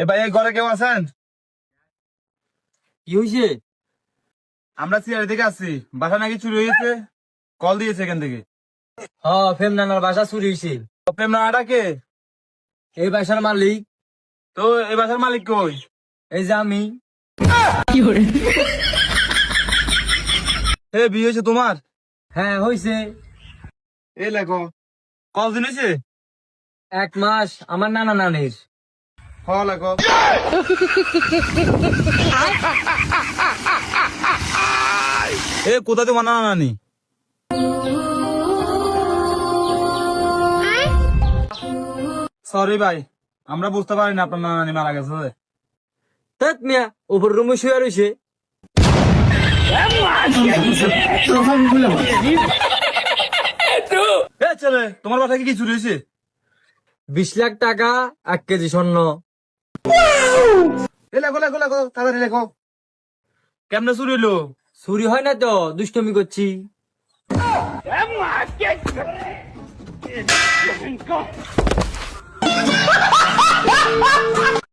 এ ভাই, এই ঘরে কেউ আছেন? কি হয়েছে? আমরা সিআরি থেকে আসছি, বাসা নাকি চুরি হয়েছে, কল দিয়েছে এখান থেকে। ফেম নানার বাসা চুরি হয়েছে। প্রেম নাটা কে? এই বাসার মালিক। তো এই বাসার মালিক কই? এই যে আমি। এ বিয়ে হয়েছে তোমার? হ্যাঁ হয়েছে। এই লেখো, কল দিন হয়েছে? 1 মাস আমার নানা নানির। হ লেখো। এ কোথায় তোমার নানা নানি? সরি ভাই, আমরা বুঝতে পারিনি আপনার নানা নানি মারা গেছে। ধ্যাৎ মিয়া, উপর রুমে শুয়ে রয়েছে। এ ছেলে, তোমার বাসায় কি চুরি হয়েছে? 20 লাখ টাকা, 1 কেজি স্বর্ণ। এ লেখো লেখো লেখো, তাড়াতাড়ি লেখো। কেমনে চুরি হইলো? চুরি হয় না তো, দুষ্টমি করছি।